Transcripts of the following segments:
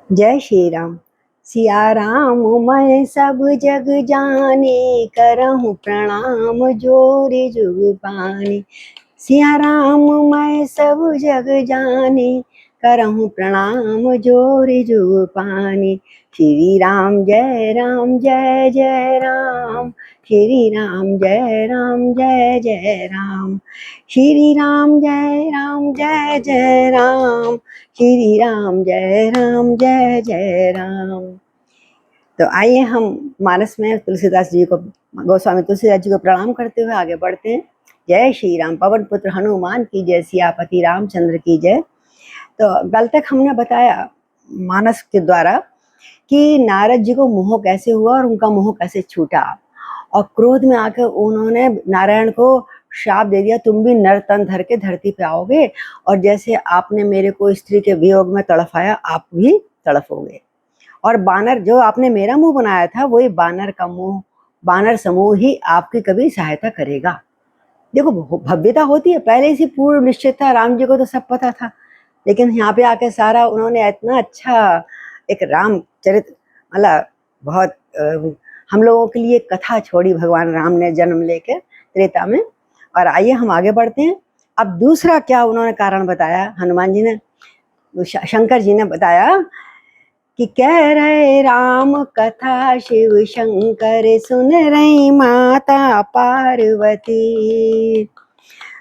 जय श्री राम। सिया राम मैं सब जग जाने, करहूँ प्रणाम जोर जुग पाने। सिया राम मैं सब जग जाने, करहूँ प्रणाम जोर जुग पाने। श्री राम जय राम जय जय राम, श्री राम जय राम जय जय राम, श्री राम जय राम जय जय राम, श्री राम जय राम जय जय राम। तो आइए हम मानस में तुलसीदास जी को, गोस्वामी तुलसीदास जी को प्रणाम करते हुए आगे बढ़ते हैं। जय श्री राम। पवन पुत्र हनुमान की जय, सियापति रामचंद्र की जय। तो कल तक हमने बताया मानस के द्वारा कि नारद जी को मोह कैसे हुआ और उनका मोह कैसे छूटा, और क्रोध में आकर उन्होंने नारायण को श्राप दे दिया, तुम भी नर तन धर के धरती पे आओगे, और जैसे आपने मेरे को स्त्री के वियोग में तड़फाया आप भी तड़फोगे, और बानर जो आपने मेरा मुंह बनाया था वही बानर का मुंह, बानर समूह ही आपकी कभी सहायता करेगा। देखो भव्यता होती है, पहले से पूर्व निश्चित था, राम जी को तो सब पता था, लेकिन यहाँ पे आके सारा उन्होंने इतना अच्छा एक रामचरित, मतलब बहुत हम लोगों के लिए कथा छोड़ी भगवान राम ने जन्म लेकर त्रेता में। और आइए हम आगे बढ़ते हैं। अब दूसरा क्या उन्होंने कारण बताया, हनुमान जी ने, शंकर जी ने बताया कि कह रहे राम कथा शिव शंकर, सुन रही माता पार्वती,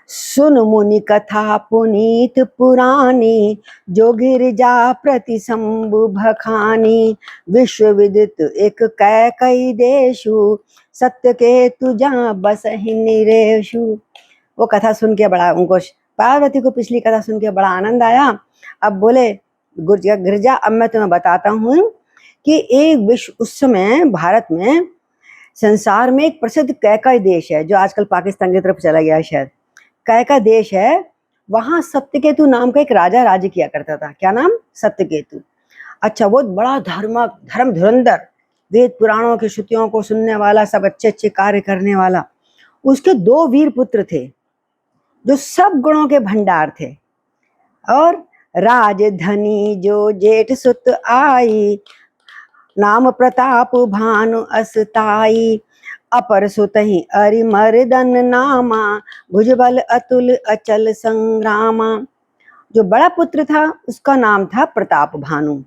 सुन मुनि कथा पुनीत पुरानी, जो गिरजा प्रति शंभु भखानी, विश्व विदित एक कैकई देशु, सत्य के तुझा बस ही निरेशु। वो कथा सुन के बड़ा उनको, पार्वती को पिछली कथा सुन के बड़ा आनंद आया। अब बोले गिरजा, अब मैं तुम्हें बताता हूँ कि एक विश्व, उस समय भारत में, संसार में एक प्रसिद्ध कैकई देश है जो आजकल पाकिस्तान की तरफ चला गया है, शायद कैका देश है। वहां सत्यकेतु नाम का एक राजा राज्य किया करता था। क्या नाम? सत्यकेतु। अच्छा, वो बड़ा धर्म धुरंधर, वेद पुराणों की श्रुतियों को सुनने वाला, सब अच्छे अच्छे कार्य करने वाला। उसके दो वीर पुत्र थे जो सब गुणों के भंडार थे, और राजधनी जो जेठ सुत आई, नाम प्रताप भानु असताई, अपर सुतहि अरिमर्दन नामा, भुजबल अतुल अचल संग्रामा। जो बड़ा पुत्र था उसका नाम था प्रताप भानु,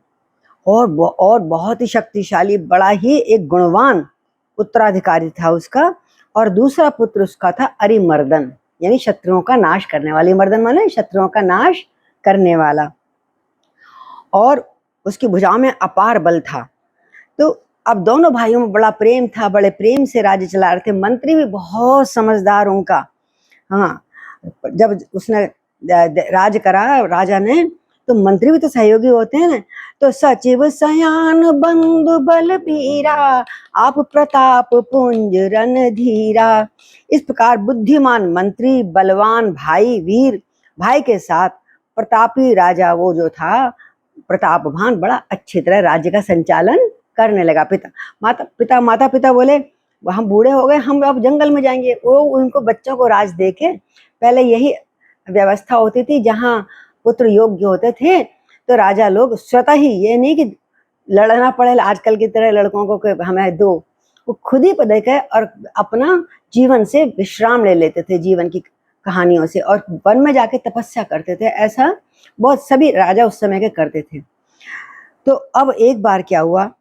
और बहुत ही शक्तिशाली, बड़ा ही एक गुणवान उत्तराधिकारी था उसका। और दूसरा पुत्र उसका था अरिमर्दन, यानी शत्रुओं का नाश करने वाली, मर्दन माने शत्रुओं का नाश करने वाला, और उसकी भुजाओं में अपार बल था। तो अब दोनों भाइयों में बड़ा प्रेम था, बड़े प्रेम से राज्य चला रहे थे। मंत्री भी बहुत समझदार उनका। हाँ, जब उसने राज करा राजा ने, तो मंत्री भी तो सहयोगी होते हैं ना। तो सचिव सयान बंधु बल पीरा, आप प्रताप पुंज रणधीरा। इस प्रकार बुद्धिमान मंत्री, बलवान भाई, वीर भाई के साथ प्रतापी राजा वो जो था प्रतापभान, बड़ा अच्छी तरह राज्य का संचालन करने लगा। माता पिता बोले हम बूढ़े हो गए, हम अब जंगल में जाएंगे। वो उनको बच्चों को राज देके, पहले यही व्यवस्था होती थी, जहाँ पुत्र योग्य होते थे तो राजा लोग स्वतः ही, ये नहीं कि लड़ना पड़े आजकल की तरह लड़कों को हमें दो, वो खुद ही देकर और अपना जीवन से विश्राम ले लेते थे, जीवन की कहानियों से, और वन में जाके तपस्या करते थे। ऐसा बहुत सभी राजा उस समय के करते थे। तो अब एक बार क्या हुआ,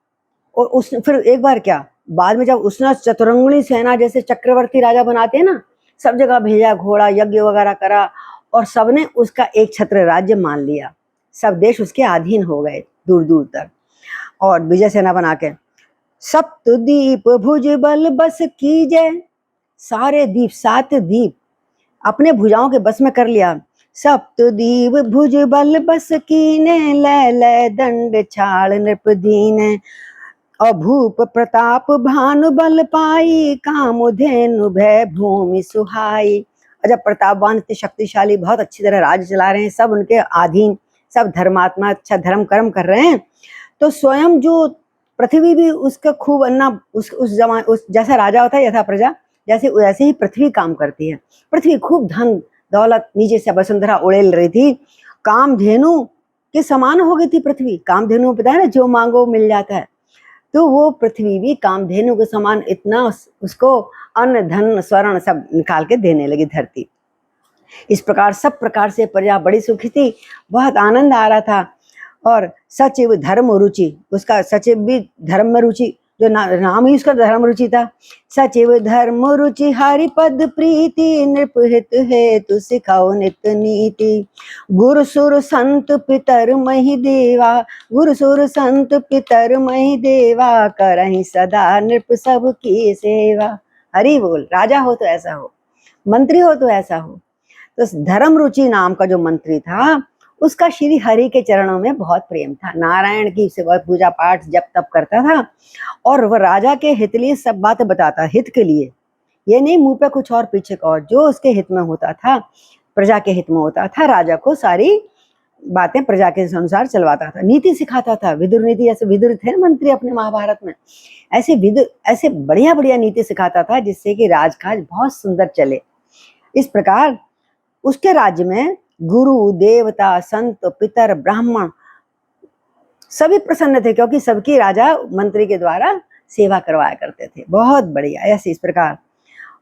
और उस फिर एक बार क्या, बाद में जब उसने चतुरंगनी सेना, जैसे चक्रवर्ती राजा बनाते हैं ना, सब जगह भेजा, घोड़ा यज्ञ वगैरह करा, और सबने उसका एक छत्र राज्य मान लिया, सब देश उसके अधीन हो गए दूर दूर तक। और विजय सेना बना के सप्तद्वीप भुज बल बस कीजय, सारे द्वीप, 7 द्वीप अपने भुजाओं के बस में कर लिया। सप्तद्वीप भुज बल बस कीने, लय दंड छाड़ नृप दीने, और भूप प्रताप भानु बल पाई, कामधेनु भय भूमि सुहाई। और जब प्रतापवान इतने शक्तिशाली, बहुत अच्छी तरह राज्य चला रहे हैं, सब उनके अधीन, सब धर्मात्मा, अच्छा धर्म कर्म कर रहे हैं, तो स्वयं जो पृथ्वी भी उसका खूब अन्ना, उस जैसा राजा होता है यथा प्रजा, वैसे ही पृथ्वी काम करती है। पृथ्वी खूब धन दौलत नीचे से वसुंधरा उड़ेल रही थी। कामधेनु के समान हो गई थी पृथ्वी। कामधेनु पता है ना, जो मांगो मिल जाता है। तो वो पृथ्वी भी कामधेनु के समान इतना उसको अन्न धन स्वर्ण सब निकाल के देने लगी धरती। इस प्रकार सब प्रकार से प्रजा बड़ी सुखी थी, बहुत आनंद आ रहा था। और सचिव धर्म रुचि, उसका सचिव भी धर्म में रुचि, जो नाम ही उसका धर्म रुचि था। सचिव धर्म रुचि हरिपद प्रीति, नृपहित हेतु सिखाओ नित नीति। गुरु सुर संत पितर मही देवा, गुरु सुर संत पितर मही देवा, करहि सदा नृप सब की सेवा। हरि बोल। राजा हो तो ऐसा हो, मंत्री हो तो ऐसा हो। तो धर्म रुचि नाम का जो मंत्री था, उसका श्री हरि के चरणों में बहुत प्रेम था। नारायण की से बहुत पूजा पाठ जप तप करता था, और वह राजा के हित लिए सब बातें बताता, हित के लिए, ये नहीं मुंह पे कुछ और पीछे का और। जो उसके हित में होता था, प्रजा के हित में होता था, राजा को सारी बातें प्रजा के अनुसार चलवाता था, नीति सिखाता था। विदुर नीति, जैसे विदुर थे ना मंत्री अपने महाभारत में, ऐसे विदुर ऐसे बढ़िया बढ़िया नीति सिखाता था, जिससे कि राजकाज बहुत सुंदर चले। इस प्रकार उसके राज्य में गुरु देवता संत पितर ब्राह्मण सभी प्रसन्न थे, क्योंकि सबकी राजा मंत्री के द्वारा सेवा करवाया करते थे। बहुत बढ़िया। ऐसे इस प्रकार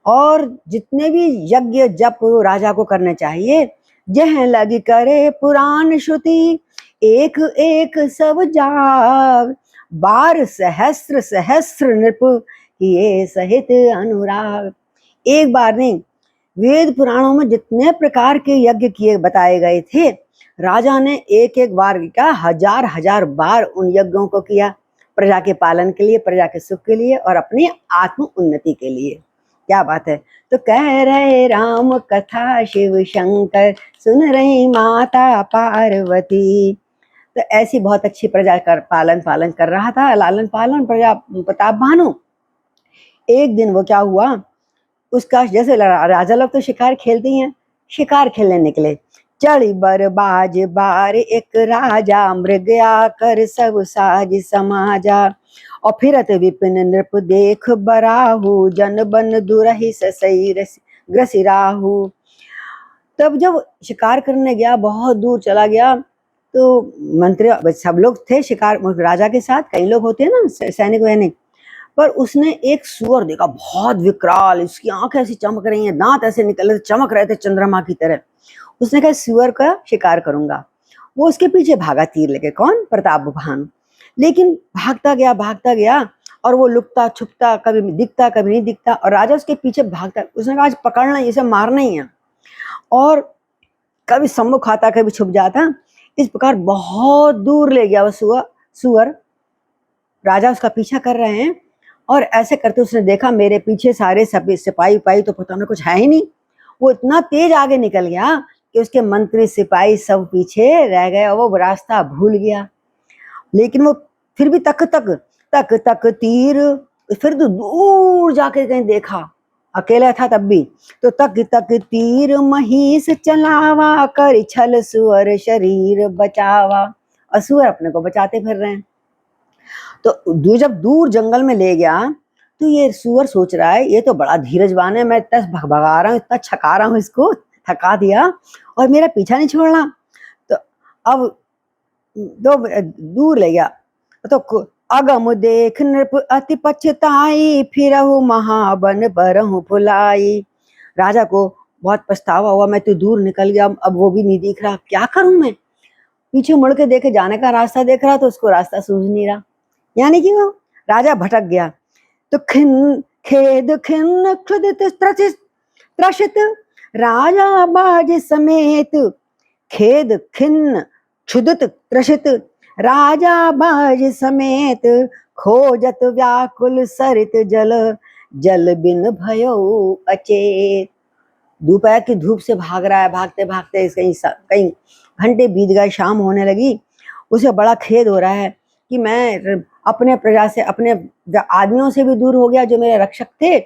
और जितने भी यज्ञ जप राजा को करने चाहिए, जह लगी करे पुराण श्रुति, एक एक सब जाग, बार सहस्र सहस्र नृप किए सहित अनुराग। एक बार नहीं, वेद पुराणों में जितने प्रकार के यज्ञ किए बताए गए थे, राजा ने एक एक बार क्या, हजार हजार बार उन यज्ञों को किया, प्रजा के पालन के लिए, प्रजा के सुख के लिए और अपनी आत्म उन्नति के लिए। क्या बात है। तो कह रहे राम कथा शिव शंकर, सुन रही माता पार्वती। तो ऐसी बहुत अच्छी प्रजा कर पालन कर रहा था, लालन पालन प्रजा प्रताप भानु। एक दिन वो क्या हुआ, उसका जैसे राजा लोग तो शिकार खेलते हैं, शिकार खेलने निकले। चढ़ी बर बाज बार एक राजा, मृग आकर सब साज समाजा। और फिरत विपिन नृप देख बराहु, जन बन दुरहि ससई ग्रसिराहु। तब जब शिकार करने गया, बहुत दूर चला गया, तो मंत्री सब लोग थे शिकार राजा के साथ, कई लोग होते हैं ना सैनिक वैनिक, पर उसने एक सुअर देखा, बहुत विकराल, इसकी आंखें ऐसी चमक रही हैं, दांत ऐसे निकल रहे थे, चमक रहे थे चंद्रमा की तरह। उसने कहा सुअर का शिकार करूंगा। वो उसके पीछे भागा तीर लेके, कौन, प्रताप भानु। लेकिन भागता गया और वो लुकता छुपता, कभी दिखता कभी नहीं दिखता, और राजा उसके पीछे भागता। उसने कहा आज पकड़ना, इसे मारना ही है। और कभी सम्मुख आता, कभी छुप जाता। इस प्रकार बहुत दूर ले गया वो सुअर। राजा उसका पीछा कर रहे हैं, और ऐसे करते उसने देखा मेरे पीछे सारे सिपाही उपाही तो पता नहीं, कुछ है ही नहीं। वो इतना तेज आगे निकल गया कि उसके मंत्री सिपाही सब पीछे रह गए, और वो रास्ता भूल गया। लेकिन वो फिर भी तक तक तीर, फिर तो दूर जाके कहीं देखा, अकेला था तब भी, तो तक तक तीर महिष चलावा, कर छल सुअर शरीर बचावा। और सुअर अपने को बचाते फिर रहे हैं। तो जब दूर जंगल में ले गया, तो ये सुअर सोच रहा है ये तो बड़ा धीरजवान है, मैं इतना भगा रहा हूँ, इतना छका रहा हूँ, इसको थका दिया और मेरा पीछा नहीं छोड़ रहा। तो अब तो दूर ले गया, तो अगम देख नृप अति पछताई, फिरहु महाबन बरहु फुलाई। राजा को बहुत पछतावा हुआ, मैं तो दूर निकल गया, अब वो भी नहीं दिख रहा, क्या करूं मैं। पीछे मुड़ के देखे, जाने का रास्ता देख रहा तो उसको रास्ता सूझ नहीं रहा, यानी कि वो राजा भटक गया। तो खेद खिन्न क्षुदित त्रसित राजा बाज समेत, खेद खिन्न क्षुदित त्रसित राजा बाज समेत, खोजत व्याकुल सरित जल, जल बिन भयो अचेत। दोपहर की धूप से भाग रहा है, भागते भागते कहीं घंटे बीत गए, शाम होने लगी। उसे बड़ा खेद हो रहा है कि मैं अपने प्रजा से, अपने आदमियों से भी दूर हो गया जो मेरे रक्षक थे,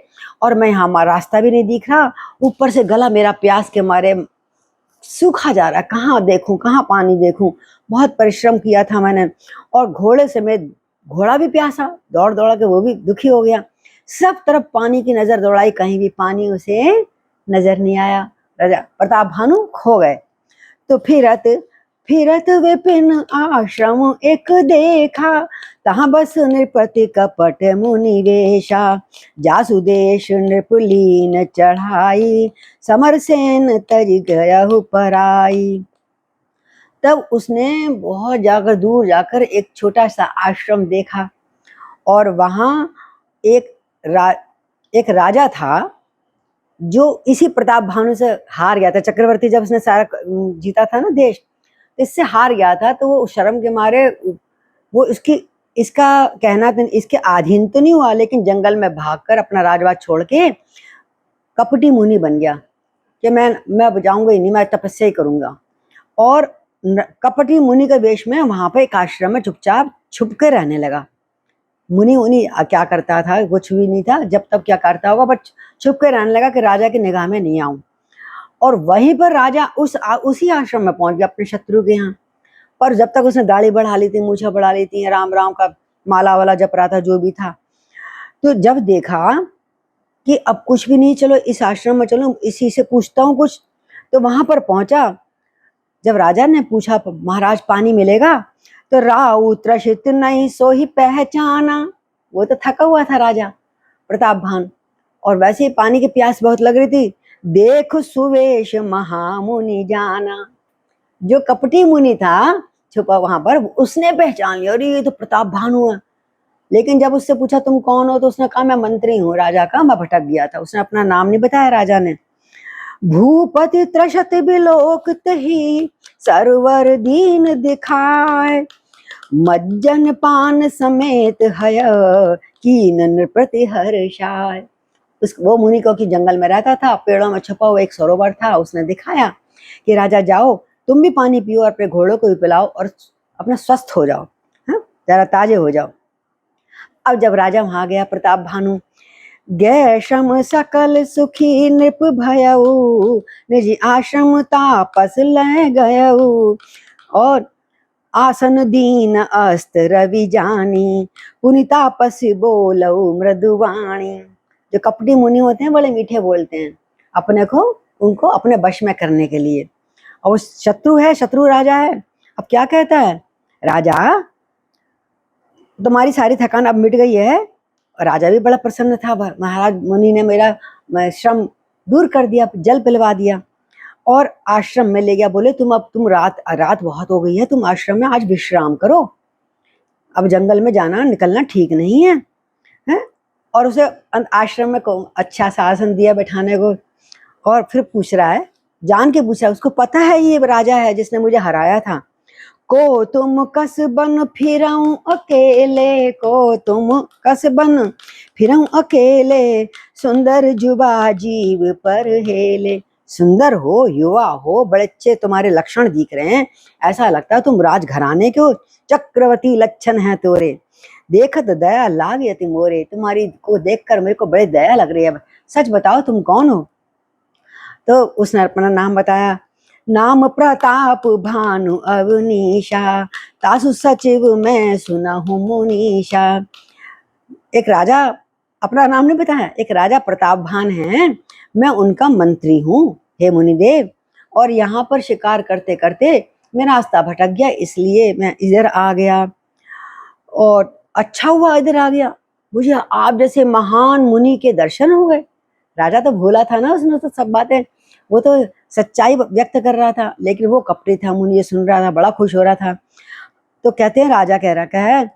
और मैं यहाँ रास्ता भी नहीं दिख रहा, ऊपर से गला मेरा प्यास के मारे सूखा जा रहा है, कहाँ देखूं, कहाँ पानी देखूं। बहुत परिश्रम किया था मैंने, और घोड़े समेत घोड़ा भी प्यासा, दौड़ दौड़ा के वो भी दुखी हो गया। सब तरफ पानी की नजर दौड़ाई, कहीं भी पानी उसे नजर नहीं आया। राजा प्रताप भानु खो गए। तो फिरत विपिन आश्रम एक देखा, तहाँ बस नृपति कपट मुनि वेशा। जासुदेश नृपलीन चढ़ाई, समरसेन तज गयहु पराई। तब उसने बहुत जाकर दूर जाकर एक छोटा सा आश्रम देखा, और वहां एक एक राजा था जो इसी प्रताप भानु से हार गया था। चक्रवर्ती जब उसने सारा जीता था ना देश, इससे हार गया था, तो वो शर्म के मारे वो इसका कहना था इसके अधीन तो नहीं हुआ, लेकिन जंगल में भागकर अपना राजवास छोड़ के कपटी मुनि बन गया कि मैं बजाऊंगा ही नहीं, मैं तपस्या ही करूंगा। और कपटी मुनि के वेश में वहां पर एक आश्रम में चुपचाप छुप कर रहने लगा। मुनि मुनि क्या करता था, कुछ भी नहीं था, जब तब क्या करता होगा, बट छुप कर रहने लगा कि राजा की निगाह में नहीं आऊं। और वहीं पर राजा उसी आश्रम में पहुंच गया अपने शत्रु के यहाँ। पर जब तक उसने दाढ़ी बढ़ा ली थी, मूछें बढ़ा ली थी, राम राम का माला वाला जप रहा था, जो भी था, तो जब देखा कि अब कुछ भी नहीं, चलो इस आश्रम में चलो, इसी से पूछता हूँ कुछ, तो वहां पर पहुंचा। जब राजा ने पूछा महाराज पानी मिलेगा, तो राउ त्रसित नहीं सो ही पहचाना। वो तो थका हुआ था राजा प्रताप भान, और वैसे ही पानी की प्यास बहुत लग रही थी। देख सुवेश महामुनि जाना, जो कपटी मुनि था छुपा वहां पर, उसने पहचान लिया, अरे ये तो प्रताप भानु है। लेकिन जब उससे पूछा तुम कौन हो, तो उसने कहा मैं मंत्री हूँ राजा का, मैं भटक गया था। उसने अपना नाम नहीं बताया राजा ने। भूपति त्रशत बिलोकत ही, सरवर दीन दिखाए, मज्जन पान समेत हय, कीन नृपति हर्षाय। वो मुनि को कि जंगल में रहता था, पेड़ों में छुपा हुआ एक सरोवर था, उसने दिखाया कि राजा जाओ तुम भी पानी पियो और अपने घोड़ों को भी पिलाओ और अपना स्वस्थ हो जाओ, हाँ जरा ताजे हो जाओ। अब जब राजा वहां गया प्रताप भानु, गै श्रम सकल सुखी नृप भयऊ, निज आश्रम तापस लय गयऊ, और आसन दीन अस्त रवि जानी, पुनि तापस बोलऊ मृदुवाणी। जो कपटी मुनि होते हैं बड़े मीठे बोलते हैं, अपने को उनको अपने वश में करने के लिए। और वो शत्रु है, शत्रु राजा है। अब क्या कहता है राजा, तुम्हारी सारी थकान अब मिट गई है। राजा भी बड़ा प्रसन्न था, महाराज मुनि ने मेरा श्रम दूर कर दिया, जल पिलवा दिया और आश्रम में ले गया। बोले तुम रात बहुत हो गई है, तुम आश्रम में आज विश्राम करो, अब जंगल में जाना निकलना ठीक नहीं है, हैं? और उसे आश्रम में अच्छा सा आसन दिया बैठाने को। और फिर पूछ रहा है, जान के पूछा, उसको पता है ये राजा है जिसने मुझे हराया था। को तुम कसबन फिरऊं अकेले, को तुम कसबन फिरऊं अकेले, सुंदर जुबा जीव पर हेले। सुंदर हो, युवा हो, बड़े अच्छे तुम्हारे लक्षण दिख रहे हैं, ऐसा लगता है तुम राजघराने के हो, चक्रवर्ती लक्षण है तोरे, देखत दया लागे यति मोरे। तुम्हारी को देखकर मेरे को बड़े दया लग रही है, सच बताओ तुम कौन हो। तो उसने अपना नाम बताया, नाम प्रताप भानु अवनीशा, तासु सचिव मैं सुना हूँ मुनीशा। एक राजा, अपना नाम नहीं बताया, एक राजा प्रताप भान है, मैं उनका मंत्री हूँ हे मुनिदेव, और यहाँ पर शिकार करते करते मेरा रास्ता भटक गया, इसलिए मैं इधर आ गया, और अच्छा हुआ इधर आ गया, मुझे आप जैसे महान मुनि के दर्शन हो गए। राजा तो भोला था ना, उसने तो सब बातें, वो तो सच्चाई व्यक्त कर रहा था, लेकिन वो कपटी था, मुनि ये सुन रहा था, बड़ा खुश हो रहा था। तो कहते हैं, राजा कह रहा है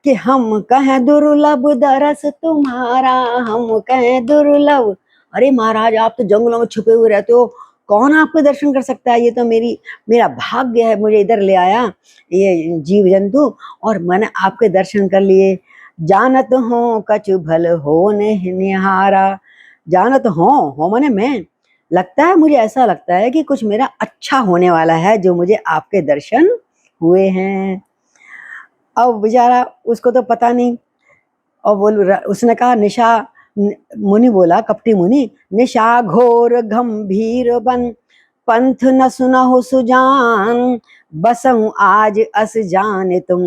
कि हम कहें दुर्लभ दरस तुम्हारा, हम कहें दुर्लभ। अरे महाराज आप तो जंगलों में छुपे हुए रहते हो, कौन आपके दर्शन कर सकता है, ये तो मेरा भाग्य है, मुझे इधर ले आया ये जीव जंतु और मैंने आपके दर्शन कर लिए। जानत हो कछु भल हो निहारा, जानत हो माने मैं, लगता है मुझे, ऐसा लगता है कि कुछ मेरा अच्छा होने वाला है जो मुझे आपके दर्शन हुए हैं। अब बेचारा उसको तो पता नहीं, और उसने कहा निशा, मुनि बोला, कपटी मुनि, निशा घोर गंभीर बन, पंथ न सुनहु सुजान, बसहु आज अस जाने तुम,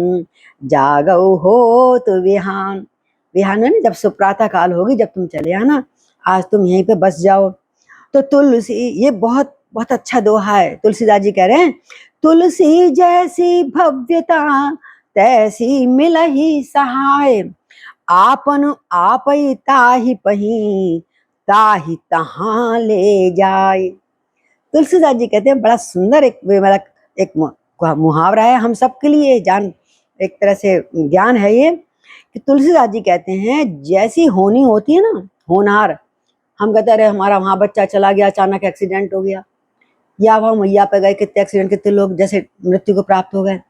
जागौ हो तो विहान। विहान है ना, जब सुप्रातः काल होगी, जब तुम चले आना, आज तुम यहीं पे बस जाओ। तो तुलसी, ये बहुत बहुत अच्छा दोहा है, तुलसीदास जी कह रहे हैं, तुलसी जैसी भव्यता तैसी मिलही सहाय, आपन आपई ताहि पही ताहि तहाँ ले जाए। तुलसीदास जी कहते हैं, बड़ा सुंदर एक मतलब एक मुहावरा है हम सबके लिए, जान एक तरह से ज्ञान है ये, कि तुलसीदास जी कहते हैं जैसी होनी होती है ना, होनहार, हम कहते अरे हमारा वहां बच्चा चला गया, अचानक एक्सीडेंट हो गया, या वह मैया पे गए, कितने एक्सीडेंट, कितने लोग जैसे मृत्यु को प्राप्त हो गए,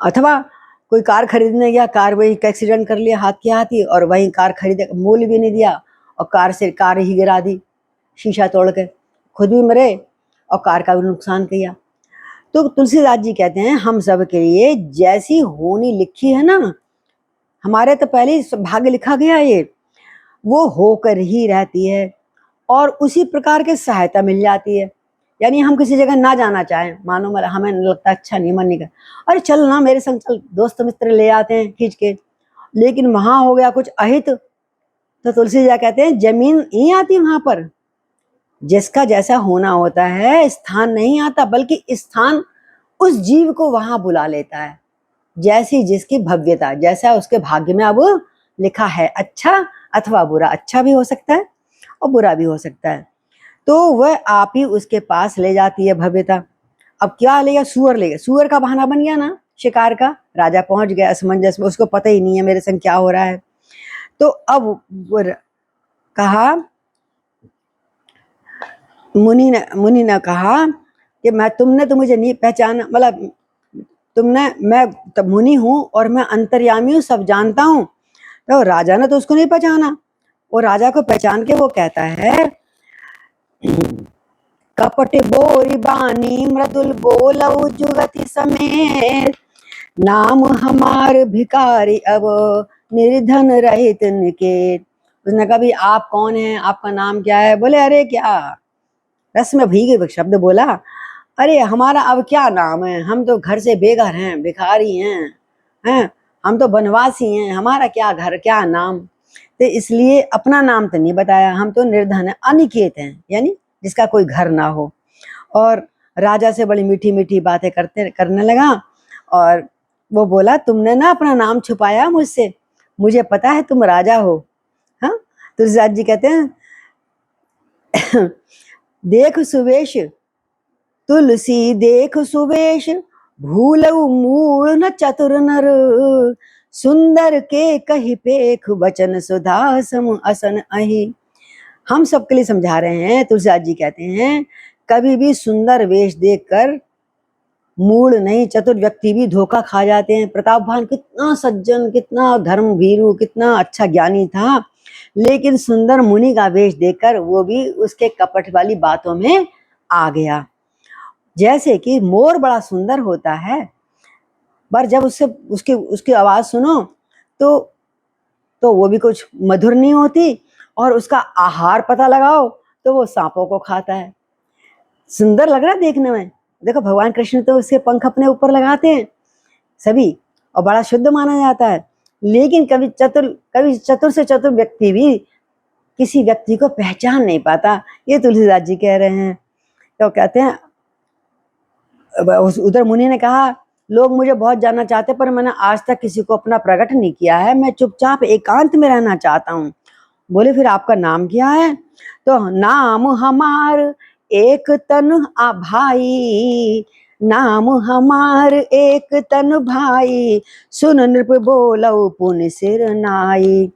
अथवा कोई कार खरीदने गया, कार वही एक्सीडेंट कर लिया हाथ के हाथ ही, और वही कार खरीदे, मूल्य भी नहीं दिया और कार ही गिरा दी, शीशा तोड़ के, खुद भी मरे और कार का भी नुकसान किया। तो तुलसीदास जी कहते हैं हम सब के लिए जैसी होनी लिखी है ना, हमारे तो पहले ही भाग्य लिखा गया ये, वो होकर ही रहती है, और उसी प्रकार के सहायता मिल जाती है। यानी हम किसी जगह ना जाना चाहें, मानो मतलब हमें लगता अच्छा नहीं, मन नहीं कर, अरे चल ना मेरे संग चल, दोस्त मित्र ले आते हैं खींच के, लेकिन वहां हो गया कुछ अहित, तो तुलसी जी कहते हैं जमीन नहीं आती वहां पर, जिसका जैसा होना होता है स्थान नहीं आता, बल्कि स्थान उस जीव को वहां बुला लेता है, जैसी जिसकी भव्यता, जैसा उसके भाग्य में अब लिखा है, अच्छा अथवा बुरा, अच्छा भी हो सकता है और बुरा भी हो सकता है, तो वह आप ही उसके पास ले जाती है भव्यता। अब क्या ले गया, सुअर ले गया, सुअर का बहाना बन गया ना शिकार का, राजा पहुंच गया असमंजस में, उसको पता ही नहीं है मेरे संग क्या हो रहा है, तो अब वो कहा, मुनि ने कहा कि मैं, तुमने तो मुझे नहीं पहचाना, मतलब तुमने, मैं तब मुनि हूं और मैं अंतर्यामी हूं, सब जानता हूं, तो राजा ने तो उसको नहीं पहचाना, और राजा को पहचान के वो कहता है, कपट बोरी बानी मृदुल बोलऊ जुगति समेत, नाम हमार भिकारी अब निर्धन रहित निकेत। उसने कहा भी आप कौन हैं, आपका नाम क्या है? बोले अरे क्या, रस में भीगे शब्द बोला, अरे हमारा अब क्या नाम है, हम तो घर से बेघर हैं, भिखारी हैं, हम तो बनवासी हैं, हमारा क्या घर क्या नाम, तो इसलिए अपना नाम तो नहीं बताया, हम तो निर्धन है, अनिकेत हैं, यानी जिसका कोई घर ना हो। और राजा से बड़ी मीठी मीठी बातें करने लगा, और वो बोला तुमने ना अपना नाम छुपाया मुझसे, मुझे पता है तुम राजा हो। हाँ, तुलसीदास जी कहते हैं देख सुवेश तुलसी देख सुवेश, भूलऊ मूल न चतुर नर, सुंदर के कही पेख वचन सुधा सम असन अहि। हम सबके लिए समझा रहे हैं, तुलसीदास जी कहते हैं कभी भी सुंदर वेश देखकर मूड नहीं, चतुर व्यक्ति भी धोखा खा जाते हैं। प्रतापवान कितना सज्जन, कितना धर्म भीरू, कितना अच्छा ज्ञानी था, लेकिन सुंदर मुनि का वेश देखकर वो भी उसके कपट वाली बातों में आ गया। जैसे कि मोर बड़ा सुंदर होता है, पर जब उससे उसकी उसकी आवाज सुनो तो वो भी कुछ मधुर नहीं होती, और उसका आहार पता लगाओ तो वो सांपों को खाता है। सुंदर लग रहा है देखने में, देखो भगवान कृष्ण तो उसके पंख अपने ऊपर लगाते हैं सभी, और बड़ा शुद्ध माना जाता है, लेकिन कभी चतुर से चतुर व्यक्ति भी किसी व्यक्ति को पहचान नहीं पाता, ये तुलसीदास जी कह रहे हैं। तो कहते हैं, उधर मुनि ने कहा लोग मुझे बहुत जानना चाहते, पर मैंने आज तक किसी को अपना प्रकट नहीं किया है, मैं चुपचाप एकांत में रहना चाहता हूँ। बोले फिर आपका नाम क्या है? तो नाम हमार एक तन भाई, नाम हमार एक तन भाई, सुन नृप बोलऊ पुन सिर नाई,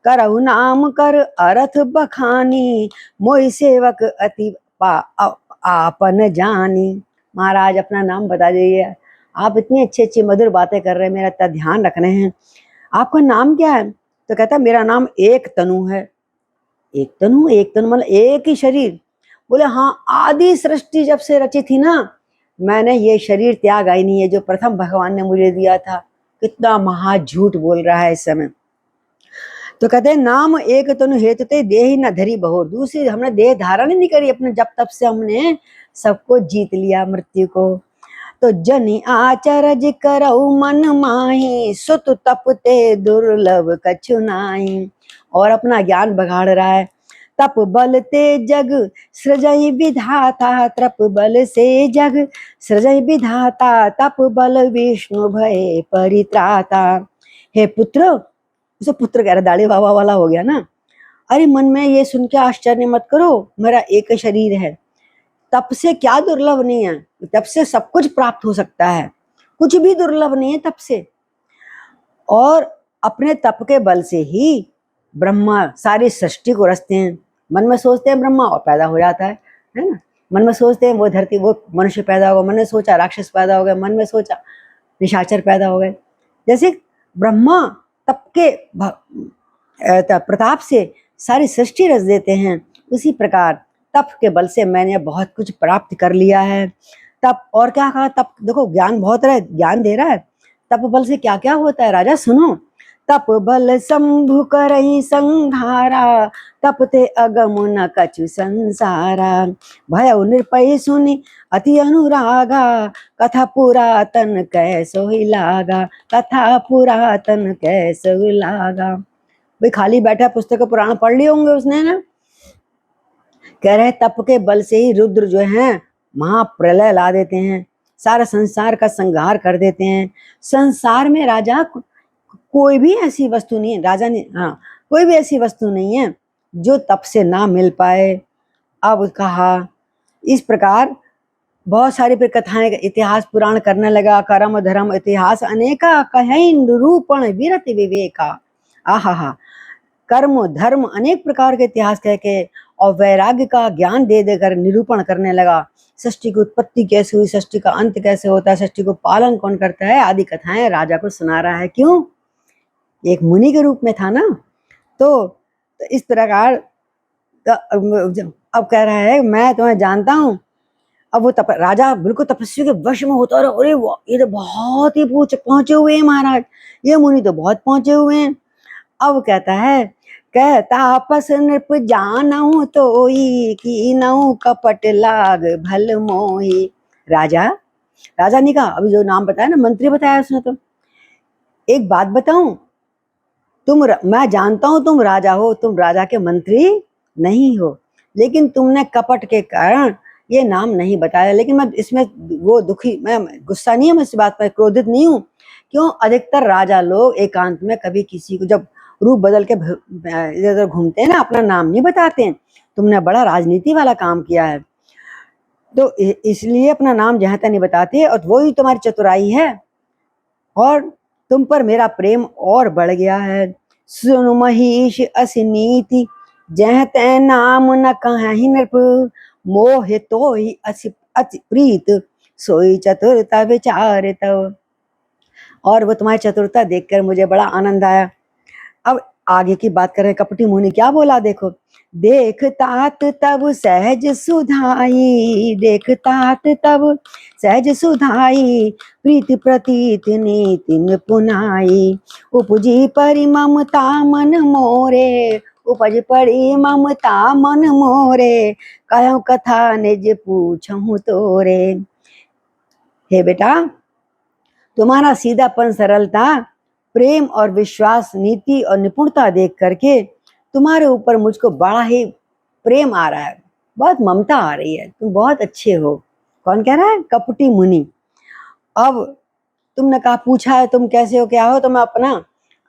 करहु नाम कर अरथ बखानी, मोहि सेवक अति आपन जानी। महाराज अपना नाम बता दीजिए, आप इतनी अच्छी अच्छी मधुर बातें कर रहे हैं, मेरा इतना ध्यान रख रहे हैं, आपका नाम क्या है? तो कहता मेरा नाम एक तनु है। एक तनु मतलब एक ही शरीर? बोले हाँ, आदि सृष्टि जब से रची थी ना, मैंने ये शरीर त्यागा ही नहीं है जो प्रथम भगवान ने मुझे दिया था। कितना महा झूठ बोल रहा है इस समय। तो कहते हैं नाम एक तनु हेतुते देहि न धरी बहोर, दूसरी हमने देह धारण नहीं करी अपने, जब तब से हमने सबको जीत लिया मृत्यु को। तो जनि आचरज करऊ मन माही, सुत तपते दुर्लभ कछु नाई। और अपना ज्ञान बघाड़ रहा है, तप बल ते जग सृजई विधाता, तप बल से जग सृजई विधाता, तप बल विष्णु भय परित्राता। हे पुत्र, उसे पुत्र कह रहा, दाढ़ी बाबा वाला हो गया ना। अरे मन में ये सुन के आश्चर्य मत करो, मेरा एक शरीर है, तप से क्या दुर्लभ नहीं है, तप से सब कुछ प्राप्त हो सकता है, कुछ भी दुर्लभ नहीं है तप से। और अपने तप के बल से ही ब्रह्मा सारी सृष्टि को रचते हैं। मन में सोचते हैं ब्रह्मा और पैदा हो जाता है ना। मन में सोचते हैं वो धरती, वो मनुष्य पैदा होगा, मन में सोचा राक्षस पैदा हो गए, मन में सोचा निशाचर पैदा हो गए। जैसे ब्रह्मा तप के प्रताप से सारी सृष्टि रच देते हैं, उसी प्रकार तप के बल से मैंने बहुत कुछ प्राप्त कर लिया है। तप, और क्या कहा, तप देखो ज्ञान बहुत रहा है, ज्ञान दे रहा है। तप बल से क्या क्या होता है राजा सुनो। तप बल शंभु करई संहारा, तपते अगम न कछु संसारा, भय निरपय सुनि अति अनुरागा, कथा पुरातन कैसो ही लागा, कथा पुरातन कैसो ही लागा। भाई खाली बैठा पुस्तक पुराण पढ़ लिए होंगे उसने ना। कह रहे तप के बल से ही रुद्र जो है महाप्रलय ला देते हैं, सारा संसार का संहार कर देते हैं। संसार में राजा कोई भी ऐसी वस्तु नहीं है, राजा ने, हाँ, कोई भी ऐसी वस्तु नहीं है जो तप से ना मिल पाए। अब कहा इस प्रकार बहुत सारी फिर कथाएं, इतिहास पुराण करने लगा, कर्म धर्म इतिहास अनेका, कहीं निरूपण विरति विवेका। आहा, कर्म धर्म अनेक प्रकार के इतिहास कह के और वैराग्य का ज्ञान दे देकर निरूपण करने लगा। सृष्टि की उत्पत्ति कैसे हुई, सृष्टि का अंत कैसे होता है, सृष्टि को पालन कौन करता है, आदि कथाएं राजा को सुना रहा है। क्यों? एक मुनि के रूप में था ना। तो इस प्रकार अब कह रहा है मैं तुम्हें जानता हूं। अब वो राजा बिल्कुल तपस्वी के वश में होता है। अरे ये तो बहुत ही पहुंचे हुए हैं महाराज, ये मुनि तो बहुत पहुंचे हुए हैं। अब कहता है, कहता आपस नृप जानहु तोई, कीनहु कपट लाग भल मोही। राजा ने कहा, अभी जो नाम बताया ना, मंत्री बताया उसने, तो एक बात बताऊं, मैं जानता हूं तुम राजा हो, तुम राजा के मंत्री नहीं हो, लेकिन तुमने कपट के कारण ये नाम नहीं बताया। लेकिन मैं इसमें वो दुखी, मैं गुस्सा नहीं है, मैं इस बात पर क्रोधित नहीं हूं। क्यों? अधिकतर राजा लोग एकांत में कभी किसी को जब रूप बदल के इधर उधर घूमते हैं ना, अपना नाम नहीं बताते हैं। तुमने बड़ा राजनीति वाला काम किया है, तो इसलिए अपना नाम जहां तक नहीं बताते, और वही तुम्हारी चतुराई है, और तुम पर मेरा प्रेम और बढ़ गया है। सुन महिष अस नीति, जह तै नाम न कहीं नृप, मोह तो ही अति प्रीत, सोई चतुरता विचार तव। और वो तुम्हारी चतुरता देखकर मुझे बड़ा आनंद आया। अब आगे की बात करें, कपटी मुनि क्या बोला देखो। देख तात तब सहज सुधाई, देख तात तब सहज सुधाई, प्रीति प्रतीत नीति पुनाई, उपजी परि ममता मन मोरे, उपज पड़ी ममता मन मोरे, कहूं कथा निज पूछूं तोरे। हे बेटा, तुम्हारा सीधापन, सरलता, प्रेम और विश्वास, नीति और निपुणता देख करके तुम्हारे ऊपर मुझको बड़ा ही प्रेम आ रहा है, बहुत ममता आ रही है, तुम बहुत अच्छे हो। कौन कह रहा है? कपटी मुनि। अब तुमने कहा, पूछा है तुम कैसे हो, क्या हो, तो मैं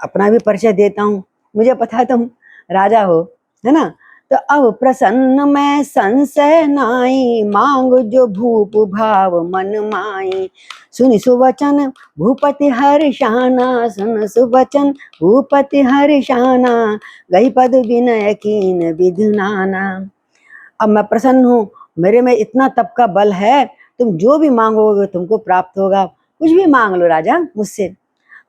अपना भी परिचय देता हूँ। मुझे पता है तुम राजा हो, है ना। तो अब प्रसन्न मैं संशय नाई, मांग जो भूप भाव मन माई, सुन सुवचन भूपति हर्षाना, सुन सुवचन भूपति हर्षाना, गई पद विनय कीन विधि नाना। अब मैं प्रसन्न हूँ, मेरे में इतना तप का बल है, तुम जो भी मांगोगे तुमको प्राप्त होगा, कुछ भी मांग लो राजा मुझसे।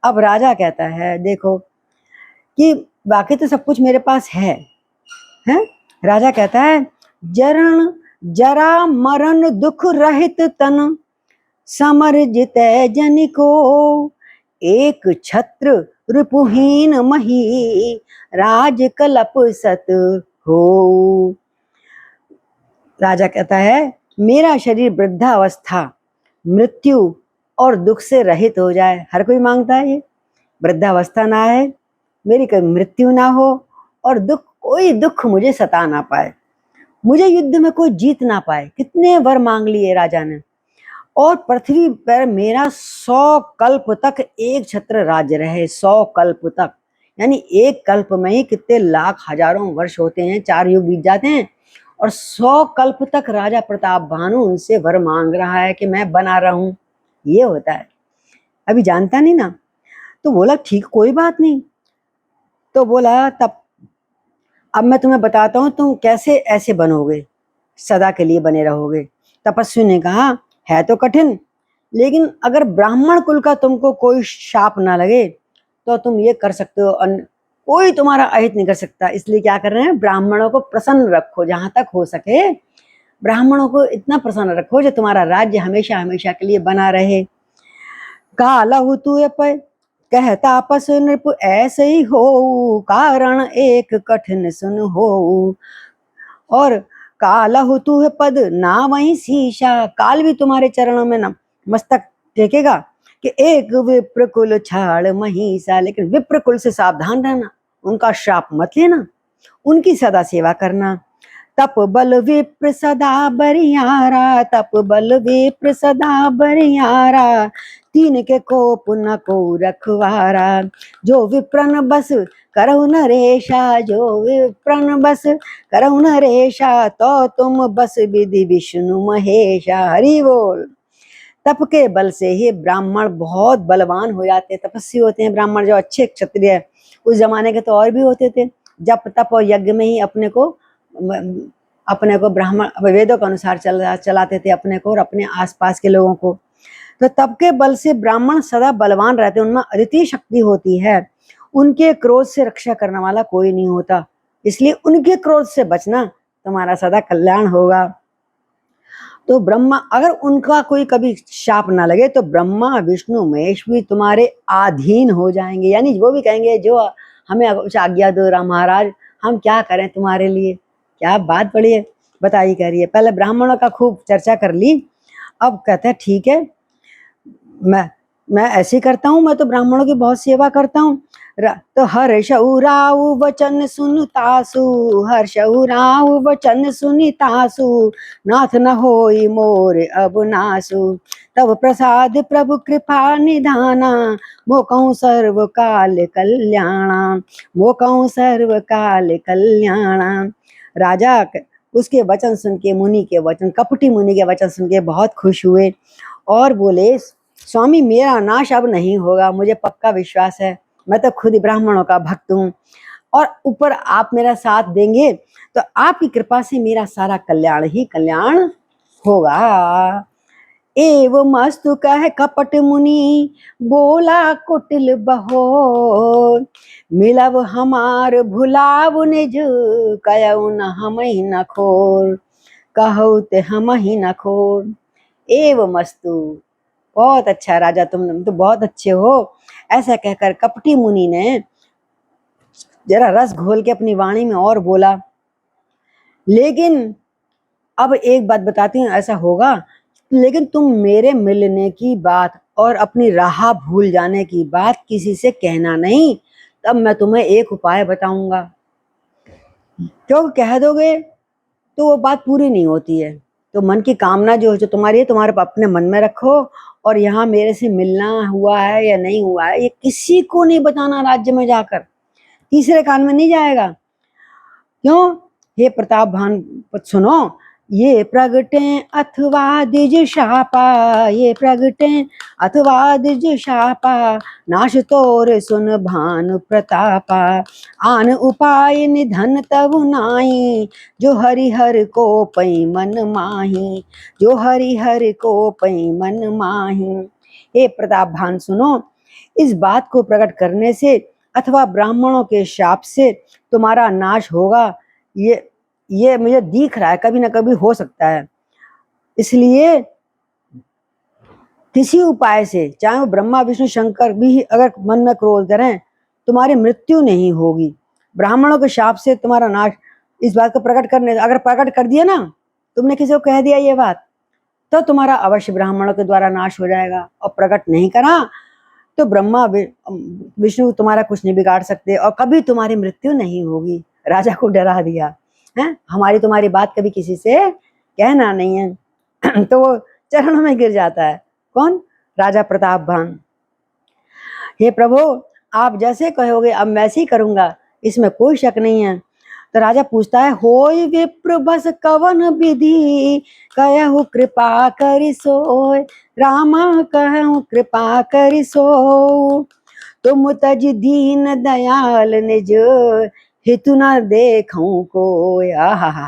अब राजा कहता है देखो कि बाकी तो सब कुछ मेरे पास है। राजा कहता है, जरण जरा मरण दुख रहित तन, समर जितै जन को, एक छत्र रिपुहीन मही, राज कलप सत हो। राजा कहता है, मेरा शरीर वृद्धावस्था, मृत्यु और दुख से रहित हो जाए। हर कोई मांगता है ये, वृद्धावस्था ना है, मेरी कभी मृत्यु ना हो और दुख कोई दुख मुझे सता ना पाए, मुझे युद्ध में कोई जीत ना पाए। कितने वर मांग लिए राजा ने। और पृथ्वी पर मेरा 100 कल्प तक एक छत्र राज्य रहे, 100 कल्प तक, यानी एक कल्प में ही कितने लाख हजारों वर्ष होते हैं, 4 युग बीत जाते हैं। और 100 कल्प तक राजा प्रताप भानु उनसे वर मांग रहा है कि मैं बना रहूं। ये होता है, अभी जानता नहीं ना। तो बोला ठीक, कोई बात नहीं। तो बोला तब अब मैं तुम्हें बताता हूं तुम कैसे ऐसे बनोगे, सदा के लिए बने रहोगे। तपस्वी ने कहा है तो कठिन, लेकिन अगर ब्राह्मण कुल का तुमको कोई शाप ना लगे तो तुम ये कर सकते हो, कोई तुम्हारा अहित नहीं कर सकता। इसलिए क्या कर रहे हैं, ब्राह्मणों को प्रसन्न रखो, जहां तक हो सके ब्राह्मणों को इतना प्रसन्न रखो जो तुम्हारा राज्य हमेशा हमेशा के लिए बना रहे। कालहु तुय पर कहता आपस नृप ऐसे ही हो, कारण एक कठिन सुन हो। और कालहु तुह पद ना वही शीशा, काल भी तुम्हारे चरणों में न मस्तक टेकेगा कि एक विप्र कुल छाड़ महिषा। लेकिन विप्र कुल से सावधान रहना, उनका श्राप मत लेना, उनकी सदा सेवा करना। तप बल विप्र सदा बरियारा, तप बल विप्र सदा बरियारा, तीन के कोप न को रखवारा। जो विप्रन बस करहु नरेशा, जो विप्रन बस करहु नरेशा, तो तुम बस विधि विष्णु महेशा। हरि बोल। तप के बल से ही ब्राह्मण बहुत बलवान हो जाते हैं, तपस्वी होते हैं ब्राह्मण, जो अच्छे क्षत्रिय। उस जमाने के तो और भी होते थे, जप तप और यज्ञ में ही अपने को ब्राह्मण वेदों के अनुसार चलाते थे अपने को और अपने आसपास के लोगों को। तो तप के बल से ब्राह्मण सदा बलवान रहते हैं, उनमें अद्वितीय शक्ति होती है। उनके क्रोध से रक्षा करने वाला कोई नहीं होता, इसलिए उनके क्रोध से बचना, तुम्हारा सदा कल्याण होगा। तो ब्रह्मा, अगर उनका कोई कभी शाप ना लगे तो ब्रह्मा विष्णु महेश भी तुम्हारे अधीन हो जाएंगे, यानी वो भी कहेंगे जो हमें आज्ञा दो राम महाराज, हम क्या करें तुम्हारे लिए। क्या बात बड़ी है, बताइए कह रही है। पहले ब्राह्मणों का खूब चर्चा कर ली, अब कहते हैं ठीक है मैं ऐसे करता हूँ, मैं तो ब्राह्मणों की बहुत सेवा करता हूँ। तो हर्षऊ राव वचन सुनतासु, हर्षऊ राव वचन सुनितासु, नाथ न होई मोर अब नासु। तब प्रसाद प्रभु कृपा निधाना, मोकहु सर्व काल कल्याणा, मोकहु सर्व काल कल्याणा। राजा उसके वचन सुन के, मुनि के वचन, कपटी मुनि के वचन सुन के बहुत खुश हुए और बोले स्वामी मेरा नाश अब नहीं होगा, मुझे पक्का विश्वास है, मैं तो खुद ही ब्राह्मणों का भक्त हूँ और ऊपर आप मेरा साथ देंगे तो आपकी कृपा से मेरा सारा कल्याण ही कल्याण होगा। एव मस्तु कह कपट मुनि बोला कुटिल बहोर, मिलब हमार भुलाव निज कयऊ न हम ही न खोर, कहू ते हम ही न खोर। एव मस्तु, बहुत अच्छा राजा, तुम तो बहुत अच्छे हो। ऐसा कहकर कपटी मुनि ने जरा रस घोल के अपनी वाणी में और बोला, लेकिन अब एक बात बताती हूँ, ऐसा होगा, लेकिन तुम मेरे मिलने की बात और अपनी राह भूल जाने की बात किसी से कहना नहीं, तब मैं तुम्हें एक उपाय बताऊंगा। क्यों कह दोगे तो वो बात पूरी नहीं होती है। तो मन की कामना जो तुम्हारी है, तुम्हारे अपने मन में रखो, और यहाँ मेरे से मिलना हुआ है या नहीं हुआ है ये किसी को नहीं बताना, राज्य में जाकर तीसरे कान में नहीं जाएगा। क्यों? हे प्रताप भान सुनो, ये प्रगटे अथवा द्विज शापा, ये प्रगटे अथवा द्विज शापा, नाश तोर सुन भानु प्रतापा, आन उपाय निधन तब नाई, जो हरिहर को पै मन माही, जो हरिहर को पै मन माही। हे प्रताप भान सुनो, इस बात को प्रकट करने से अथवा ब्राह्मणों के शाप से तुम्हारा नाश होगा, ये मुझे दिख रहा है, कभी ना कभी हो सकता है। इसलिए किसी उपाय से, चाहे वो ब्रह्मा विष्णु शंकर भी अगर मन में क्रोध करें, तुम्हारी मृत्यु नहीं होगी। ब्राह्मणों के शाप से तुम्हारा नाश, इस बात को प्रकट करने, अगर प्रकट कर दिया ना, तुमने किसी को कह दिया ये बात, तो तुम्हारा अवश्य ब्राह्मणों के द्वारा नाश हो जाएगा। और प्रकट नहीं करा तो ब्रह्मा विष्णु तुम्हारा कुछ नहीं बिगाड़ सकते और कभी तुम्हारी मृत्यु नहीं होगी। राजा को डरा दिया है, हमारी तुम्हारी बात कभी किसी से कहना नहीं है। तो वो चरणों में गिर जाता है। कौन? राजा प्रतापवान। हे प्रभु, आप जैसे कहोगे अब मैं ऐसे ही करूंगा, इसमें कोई शक नहीं है। तो राजा पूछता है, होय विप्र बस कवन विधि, कहु कृपा करि सोय, रामा कहु कृपा करि सो, तुम तज दीन दयाल निज, हितु न देखूं कोय। आहा,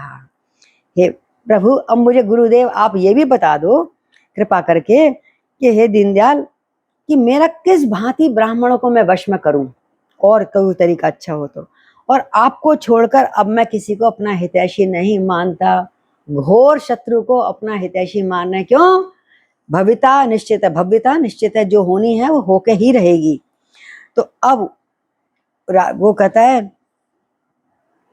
हे प्रभु, अब मुझे गुरुदेव आप ये भी बता दो कृपा करके कि हे दीनदयाल, कि मेरा किस भांति ब्राह्मणों को मैं वश में करूं, और कोई तरीका अच्छा हो तो। और आपको छोड़कर अब मैं किसी को अपना हितैषी नहीं मानता, घोर शत्रु को अपना हितैषी मानना है। क्यों? भविता निश्चित है, भव्यता निश्चित है, जो होनी है वो होके ही रहेगी। तो अब वो कहता है,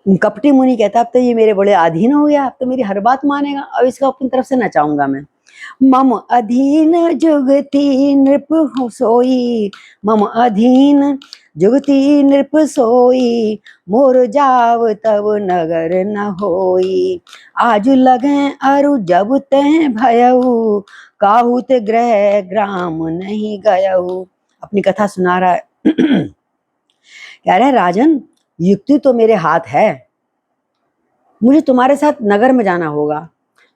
कपटी मुनि कहता, अब तो ये मेरे बड़े अधीन हो गया, अब तो मेरी हर बात मानेगा, अब इसको अपनी तरफ से नचाऊंगा मैं। मम अधीन जुगति नृप सोई, मम अधीन जुगति नृप सोई, मोर जाव तब नगर न होई, आज लगे अरु जब ते भयऊ, काहू ते ग्रह ग्राम नहीं गयऊ। अपनी कथा सुना रहा है। कह रहे राजन, युक्ति तो मेरे हाथ है, मुझे तुम्हारे साथ नगर में जाना होगा,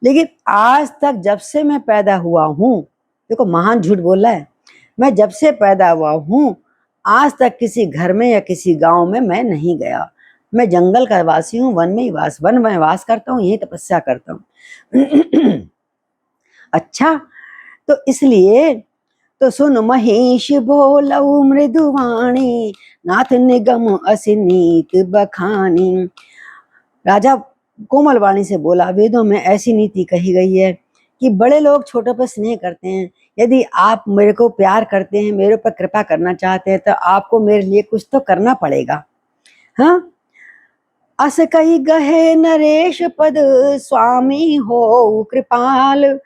लेकिन आज तक जब से मैं पैदा हुआ हूं, देखो महान झूठ बोल रहा है, मैं जब से पैदा हुआ हूं आज तक किसी घर में या किसी गांव में मैं नहीं गया। मैं जंगल का वासी हूँ, वन में वास करता हूँ, यही तपस्या करता हूँ। अच्छा, तो इसलिए तो सुन महेश बोलऊ मृदुवाणी, नाथ निगम असिनीत बखानी। राजा कोमल वाणी से बोला, वेदों में ऐसी नीति कही गई है कि बड़े लोग छोटों पर स्नेह करते हैं। यदि आप मेरे को प्यार करते हैं, मेरे पर कृपा करना चाहते हैं, तो आपको मेरे लिए कुछ तो करना पड़ेगा। हाँ, अस कही गहे नरेश पद, स्वामी हो कृपाल,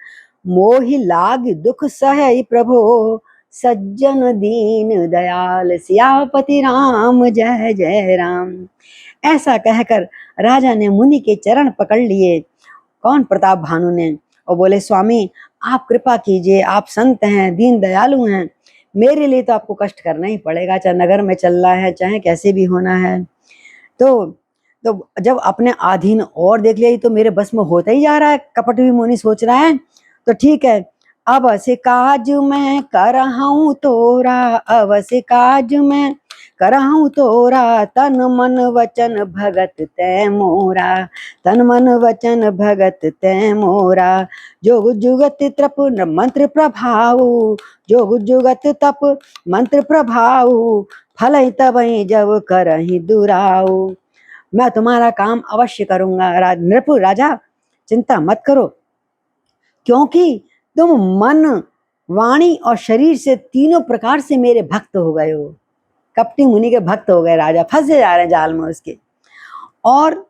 मोहि लाग दुख सह प्रभो, सज्जन दीन दयाल, सियापति राम जय जय राम। ऐसा कहकर राजा ने मुनि के चरण पकड़ लिए। कौन? प्रताप भानु ने। और बोले, स्वामी आप कृपा कीजिए, आप संत हैं, दीन दयालु हैं, मेरे लिए तो आपको कष्ट करना ही पड़ेगा, चाहे नगर में चलना है, चाहे कैसे भी होना है। तो जब अपने अधीन और देख लिया, तो मेरे बस में होता ही जा रहा है, कपट भी मुनि सोच रहा है। तो ठीक है, अब से काज मैं करहूं तोरा, अब से काज मैं करहूं तोरा, तन मन वचन भगत तै मोरा, तन मन वचन भगत तै मोरा, जोग जुगत तप मंत्र प्रभाव, जोग जुगत तप मंत्र प्रभाव, फल तबई जब करहि दुराऊ। मैं तुम्हारा काम अवश्य करूंगा नृपु राजा, चिंता मत करो, क्योंकि तुम मन वाणी और शरीर से तीनों प्रकार से मेरे भक्त हो गए हो। कपटी मुनि के भक्त हो गए राजा, फंसे जा रहे हैं जाल में उसके। और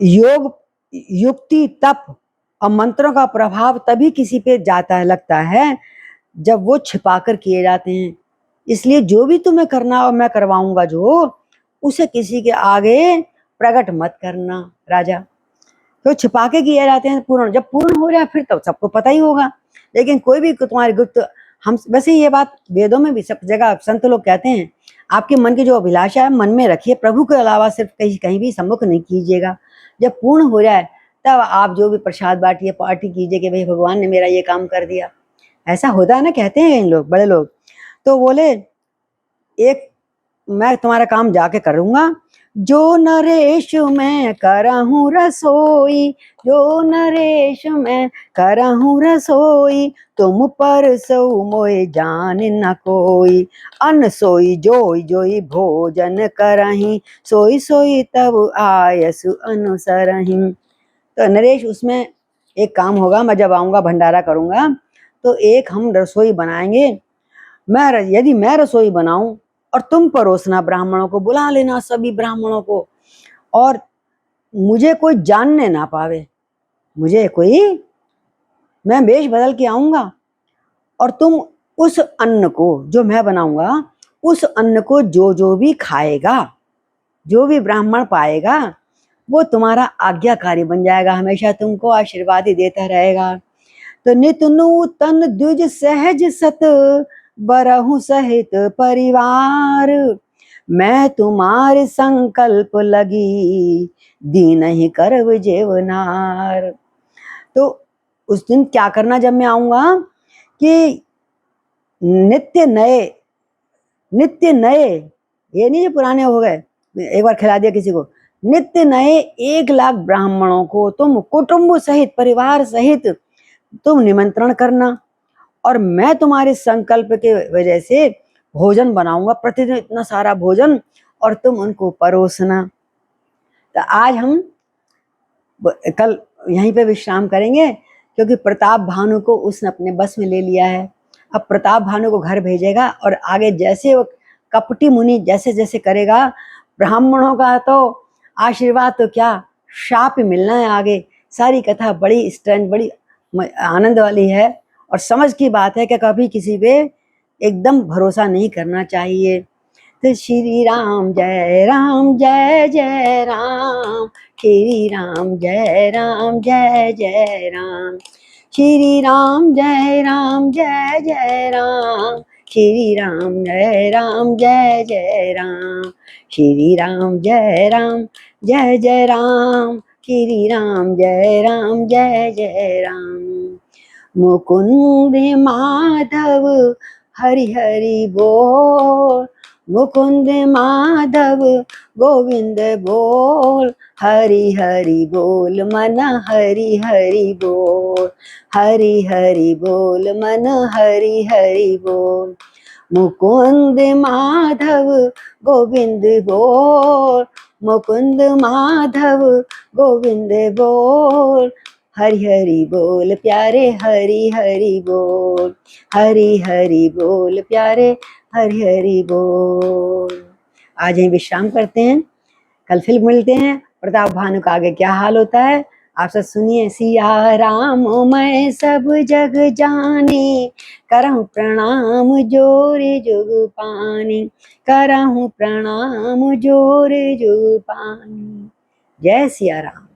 योग युक्ति तप और मंत्रों का प्रभाव तभी किसी पे जाता है, लगता है, जब वो छिपाकर किए जाते हैं। इसलिए जो भी तुम्हें करना और मैं करवाऊंगा, जो उसे किसी के आगे प्रकट मत करना राजा। तो छिपा के किए जाते हैं, पूर्ण जब पूर्ण हो जाए फिर तो सबको पता ही होगा। लेकिन कोई भी तुम्हारी गुप्त, हम वैसे ये बात वेदों में भी सब जगह संत लोग कहते हैं, आपके मन की जो अभिलाषा है मन में रखिए, प्रभु के अलावा सिर्फ कहीं भी सम्मुख नहीं कीजिएगा। जब पूर्ण हो जाए तब आप जो भी प्रसाद बांटिए, पार्टी कीजिए कि भाई भगवान ने मेरा ये काम कर दिया। ऐसा होता है ना, कहते हैं इन लोग, बड़े लोग। तो बोले, एक मैं तुम्हारा काम जाके करूंगा, जो नरेश मैं करहूं रसोई, जो नरेश मैं करहूं रसोई, तुम पर सो मोए जान न कोई, अन्न सोई जोई जोई भोजन करही, सोई सोई तब आयसु अनुसरही। तो नरेश, उसमें एक काम होगा, मैं जब आऊंगा भंडारा करूंगा तो एक हम रसोई बनाएंगे। यदि मैं रसोई बनाऊं और तुम परोसना, ब्राह्मणों को बुला लेना, सभी ब्राह्मणों को, और मुझे कोई जानने ना पावे, मैं वेश बदल के आऊंगा और तुम उस अन्न को जो मैं बनाऊंगा, उस अन्न को जो जो भी खाएगा, जो भी ब्राह्मण पाएगा वो तुम्हारा आज्ञाकारी बन जाएगा, हमेशा तुमको आशीर्वाद ही देता रहेगा। तो नित नूतन द्विज सहज सत बरहु सहित परिवार, मैं तुम्हारे संकल्प लगी दीन ही करव जेवनार। तो उस दिन क्या करना जब मैं आऊंगा कि नित्य नए, नित्य नए, ये नहीं जो पुराने हो गए एक बार खिला दिया किसी को, नित्य नए 1,00,000 ब्राह्मणों को तुम कुटुंब सहित, परिवार सहित तुम निमंत्रण करना, और मैं तुम्हारे संकल्प के वजह से भोजन बनाऊंगा, प्रतिदिन इतना सारा भोजन, और तुम उनको परोसना। तो आज हम कल यहीं पे विश्राम करेंगे, क्योंकि प्रताप भानु को उसने अपने बस में ले लिया है। अब प्रताप भानु को घर भेजेगा, और आगे जैसे वो कपटी मुनि जैसे जैसे करेगा, ब्राह्मणों का तो आशीर्वाद तो क्या, शाप ही मिलना है आगे। सारी कथा बड़ी स्ट्रेंथ, बड़ी आनंद वाली है, और समझ की बात है कि कभी किसी पे एकदम भरोसा नहीं करना चाहिए। तो श्री राम जय राम जय जय राम, श्री राम जय राम जय जय राम, श्री राम जय राम जय जय राम, श्री राम जय राम जय जय राम, श्री राम जय राम जय जय राम, श्री राम जय राम जय जय राम। मुकुंद माधव हरि हरि बोल, मुकुंद माधव गोविंद बोल, हरि हरि बोल मन हरि हरि बोल, हरि हरि बोल मन हरि हरि बोल। मुकुंद माधव गोविंद बोल, मुकुंद माधव गोविंद बोल, हरि हरि बोल प्यारे हरि हरि बोल, हरि हरि बोल प्यारे हरि हरि बोल। आज यहीं विश्राम करते हैं, कल फिर मिलते हैं। प्रताप भानु का आगे क्या हाल होता है आप सब सुनिए। सिया राम मैं सब जग जानी, करहूँ प्रणाम जोरे जुग पानी, करहूँ प्रणाम जोरे जुग पानी। जय सिया राम।